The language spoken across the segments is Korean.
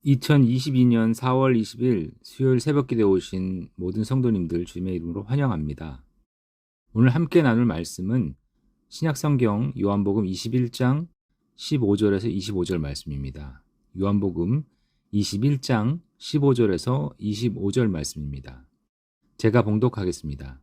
2022년 4월 20일 수요일 새벽기도에 오신 모든 성도님들 주님의 이름으로 환영합니다. 오늘 함께 나눌 말씀은 신약성경 요한복음 21장 15절에서 25절 말씀입니다. 요한복음 21장 15절에서 25절 말씀입니다. 제가 봉독하겠습니다.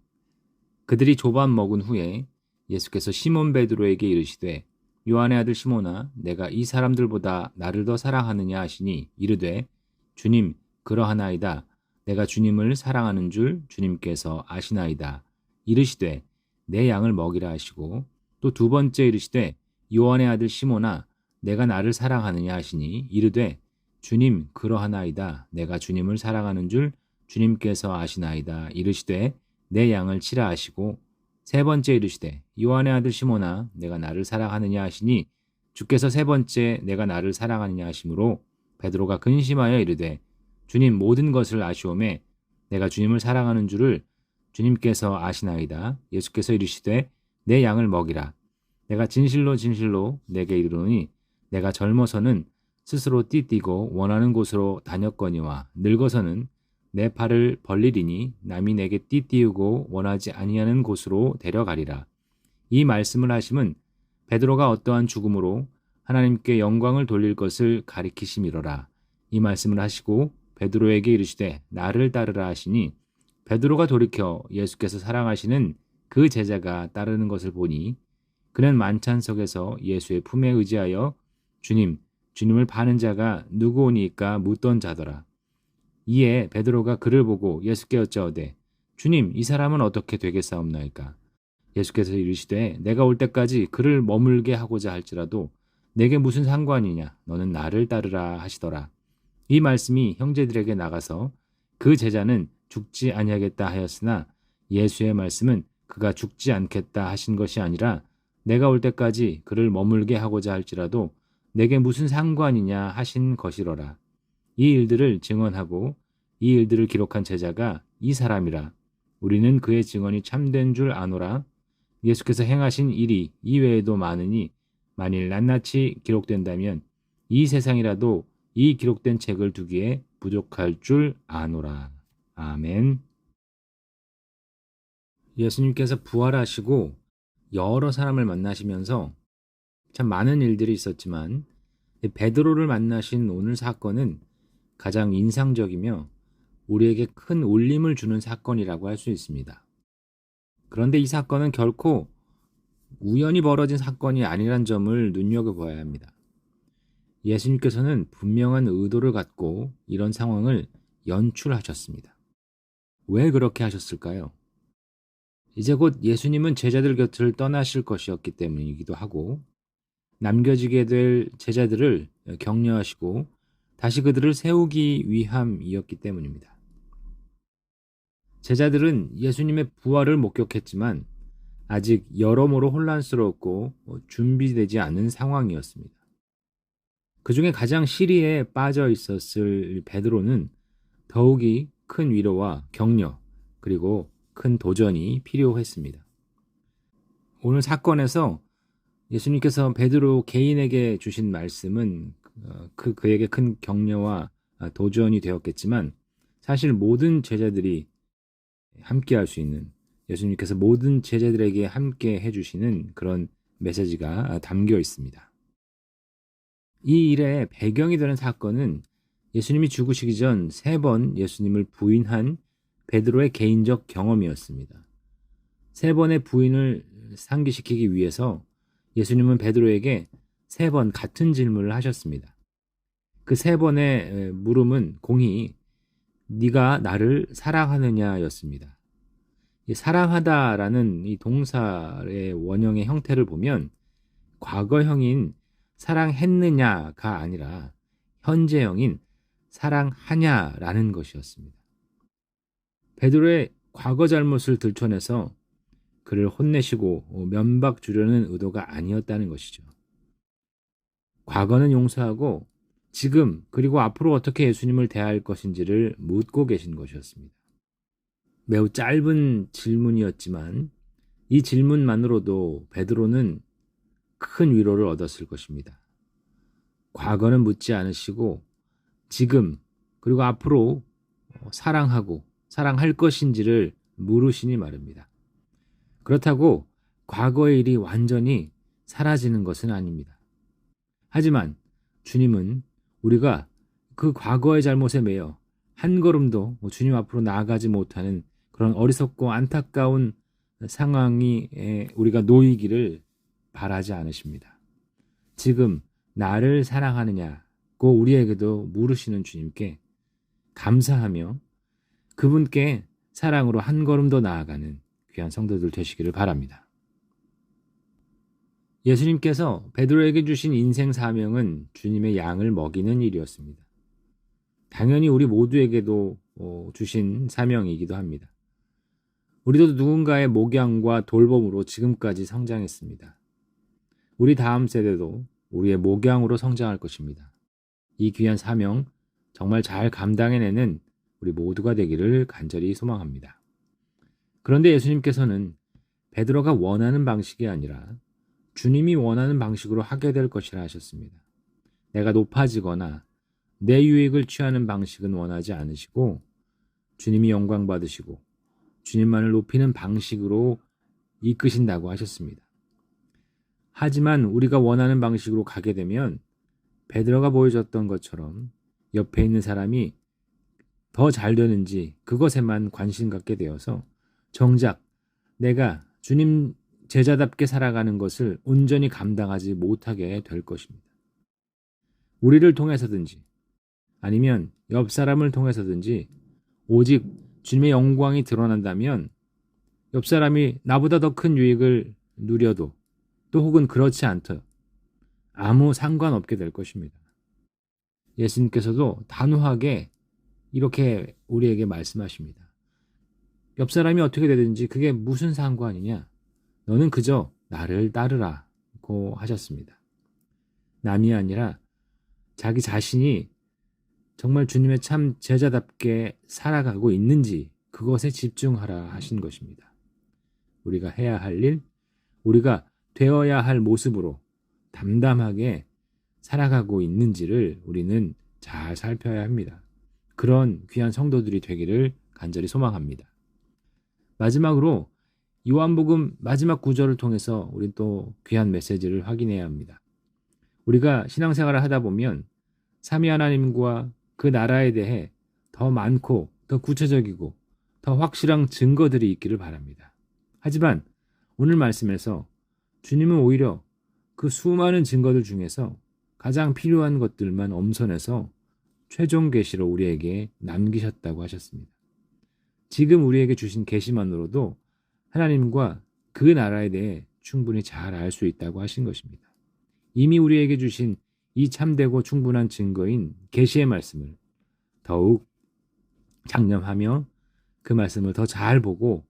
그들이 조반 먹은 후에 예수께서 시몬 베드로에게 이르시되 요한의 아들 시몬아 내가 이 사람들보다 나를 더 사랑하느냐 하시니 이르되 주님 그러하나이다. 내가 주님을 사랑하는 줄 주님께서 아시나이다. 이르시되 내 양을 먹이라 하시고 또 두 번째 이르시되 요한의 아들 시몬아 내가 나를 사랑하느냐 하시니 이르되 주님 그러하나이다. 내가 주님을 사랑하는 줄 주님께서 아시나이다. 이르시되 내 양을 치라 하시고 세 번째 이르시되 요한의 아들 시몬아 내가 나를 사랑하느냐 하시니 주께서 세 번째 내가 나를 사랑하느냐 하시므로 베드로가 근심하여 이르되 주님 모든 것을 아시오매 내가 주님을 사랑하는 줄을 주님께서 아시나이다. 예수께서 이르시되 내 양을 먹이라. 내가 진실로 진실로 내게 이르노니 내가 젊어서는 스스로 띠뛰고 원하는 곳으로 다녔거니와 늙어서는 내 팔을 벌리리니 남이 내게 띠띠우고 원하지 아니하는 곳으로 데려가리라. 이 말씀을 하심은 베드로가 어떠한 죽음으로 하나님께 영광을 돌릴 것을 가리키심이로라. 이 말씀을 하시고 베드로에게 이르시되 나를 따르라 하시니 베드로가 돌이켜 예수께서 사랑하시는 그 제자가 따르는 것을 보니 그는 만찬석에서 예수의 품에 의지하여 주님을 파는 자가 누구오니까 묻던 자더라. 이에 베드로가 그를 보고 예수께 여짜오되 주님 이 사람은 어떻게 되겠사옵나이까. 예수께서 이르시되 내가 올 때까지 그를 머물게 하고자 할지라도 내게 무슨 상관이냐 너는 나를 따르라 하시더라. 이 말씀이 형제들에게 나가서 그 제자는 죽지 아니하겠다 하였으나 예수의 말씀은 그가 죽지 않겠다 하신 것이 아니라 내가 올 때까지 그를 머물게 하고자 할지라도 내게 무슨 상관이냐 하신 것이로라. 이 일들을 증언하고 이 일들을 기록한 제자가 이 사람이라. 우리는 그의 증언이 참된 줄 아노라. 예수께서 행하신 일이 이외에도 많으니 만일 낱낱이 기록된다면 이 세상이라도 이 기록된 책을 두기에 부족할 줄 아노라. 아멘. 예수님께서 부활하시고 여러 사람을 만나시면서 참 많은 일들이 있었지만 베드로를 만나신 오늘 사건은 가장 인상적이며 우리에게 큰 울림을 주는 사건이라고 할 수 있습니다. 그런데 이 사건은 결코 우연히 벌어진 사건이 아니란 점을 눈여겨봐야 합니다. 예수님께서는 분명한 의도를 갖고 이런 상황을 연출하셨습니다. 왜 그렇게 하셨을까요? 이제 곧 예수님은 제자들 곁을 떠나실 것이었기 때문이기도 하고 남겨지게 될 제자들을 격려하시고 다시 그들을 세우기 위함이었기 때문입니다. 제자들은 예수님의 부활을 목격했지만 아직 여러모로 혼란스럽고 준비되지 않은 상황이었습니다. 그 중에 가장 시리에 빠져 있었을 베드로는 더욱이 큰 위로와 격려 그리고 큰 도전이 필요했습니다. 오늘 사건에서 예수님께서 베드로 개인에게 주신 말씀은 그에게 큰 격려와 도전이 되었겠지만 사실 모든 제자들이 함께할 수 있는 예수님께서 모든 제자들에게 함께 해주시는 그런 메시지가 담겨 있습니다. 이 일의 배경이 되는 사건은 예수님이 죽으시기 전 3번 예수님을 부인한 베드로의 개인적 경험이었습니다. 3번의 부인을 상기시키기 위해서 예수님은 베드로에게 3번 같은 질문을 하셨습니다. 그 3번의 물음은 공히 네가 나를 사랑하느냐였습니다. 이 사랑하다라는 이 동사의 원형의 형태를 보면 과거형인 사랑했느냐가 아니라 현재형인 사랑하냐라는 것이었습니다. 베드로의 과거 잘못을 들춰내서 그를 혼내시고 면박 주려는 의도가 아니었다는 것이죠. 과거는 용서하고 지금 그리고 앞으로 어떻게 예수님을 대할 것인지를 묻고 계신 것이었습니다. 매우 짧은 질문이었지만 이 질문만으로도 베드로는 큰 위로를 얻었을 것입니다. 과거는 묻지 않으시고 지금 그리고 앞으로 사랑하고 사랑할 것인지를 물으시니 말입니다. 그렇다고 과거의 일이 완전히 사라지는 것은 아닙니다. 하지만 주님은 우리가 그 과거의 잘못에 매여 한 걸음도 주님 앞으로 나아가지 못하는 그런 어리석고 안타까운 상황이 우리가 놓이기를 바라지 않으십니다. 지금 나를 사랑하느냐고 우리에게도 물으시는 주님께 감사하며 그분께 사랑으로 한 걸음 더 나아가는 귀한 성도들 되시기를 바랍니다. 예수님께서 베드로에게 주신 인생 사명은 주님의 양을 먹이는 일이었습니다. 당연히 우리 모두에게도 주신 사명이기도 합니다. 우리도 누군가의 목양과 돌봄으로 지금까지 성장했습니다. 우리 다음 세대도 우리의 목양으로 성장할 것입니다. 이 귀한 사명 정말 잘 감당해내는 우리 모두가 되기를 간절히 소망합니다. 그런데 예수님께서는 베드로가 원하는 방식이 아니라 주님이 원하는 방식으로 하게 될 것이라 하셨습니다. 내가 높아지거나 내 유익을 취하는 방식은 원하지 않으시고 주님이 영광 받으시고 주님만을 높이는 방식으로 이끄신다고 하셨습니다. 하지만 우리가 원하는 방식으로 가게 되면 베드로가 보여줬던 것처럼 옆에 있는 사람이 더 잘 되는지 그것에만 관심 갖게 되어서 정작 내가 주님 제자답게 살아가는 것을 온전히 감당하지 못하게 될 것입니다. 우리를 통해서든지 아니면 옆 사람을 통해서든지 오직 주님의 영광이 드러난다면 옆 사람이 나보다 더 큰 유익을 누려도 또 혹은 그렇지 않다 아무 상관없게 될 것입니다. 예수님께서도 단호하게 이렇게 우리에게 말씀하십니다. 옆 사람이 어떻게 되든지 그게 무슨 상관이냐? 너는 그저 나를 따르라고 하셨습니다. 남이 아니라 자기 자신이 정말 주님의 참 제자답게 살아가고 있는지 그것에 집중하라 하신 것입니다. 우리가 해야 할 일, 우리가 되어야 할 모습으로 담담하게 살아가고 있는지를 우리는 잘 살펴야 합니다. 그런 귀한 성도들이 되기를 간절히 소망합니다. 마지막으로 요한복음 마지막 구절을 통해서 우린 또 귀한 메시지를 확인해야 합니다. 우리가 신앙생활을 하다 보면 삼위 하나님과 그 나라에 대해 더 많고 더 구체적이고 더 확실한 증거들이 있기를 바랍니다. 하지만 오늘 말씀에서 주님은 오히려 그 수많은 증거들 중에서 가장 필요한 것들만 엄선해서 최종 계시로 우리에게 남기셨다고 하셨습니다. 지금 우리에게 주신 계시만으로도 하나님과 그 나라에 대해 충분히 잘 알 수 있다고 하신 것입니다. 이미 우리에게 주신 이 참되고 충분한 증거인 계시의 말씀을 더욱 장념하며 그 말씀을 더 잘 보고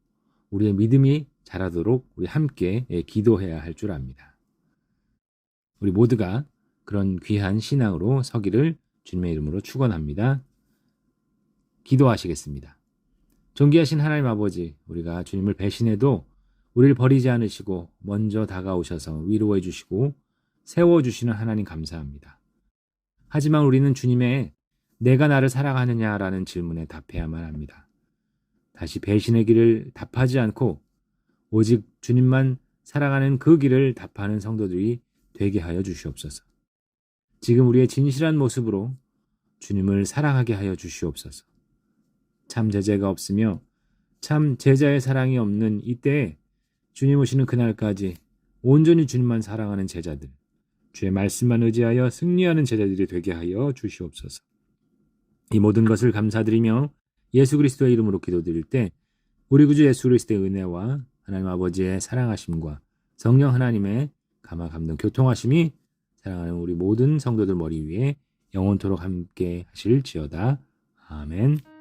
우리의 믿음이 자라도록 우리 함께 기도해야 할 줄 압니다. 우리 모두가 그런 귀한 신앙으로 서기를 주님의 이름으로 축원합니다. 기도하시겠습니다. 존귀하신 하나님 아버지, 우리가 주님을 배신해도 우리를 버리지 않으시고 먼저 다가오셔서 위로해 주시고 세워주시는 하나님 감사합니다. 하지만 우리는 주님의 내가 나를 사랑하느냐라는 질문에 답해야만 합니다. 다시 배신의 길을 답하지 않고 오직 주님만 사랑하는 그 길을 답하는 성도들이 되게 하여 주시옵소서. 지금 우리의 진실한 모습으로 주님을 사랑하게 하여 주시옵소서. 참 제자가 없으며 참 제자의 사랑이 없는 이때에 주님 오시는 그날까지 온전히 주님만 사랑하는 제자들, 주의 말씀만 의지하여 승리하는 제자들이 되게 하여 주시옵소서. 이 모든 것을 감사드리며 예수 그리스도의 이름으로 기도드릴 때 우리 구주 예수 그리스도의 은혜와 하나님 아버지의 사랑하심과 성령 하나님의 감화 감동 교통하심이 사랑하는 우리 모든 성도들 머리 위에 영원토록 함께 하실지어다. 아멘.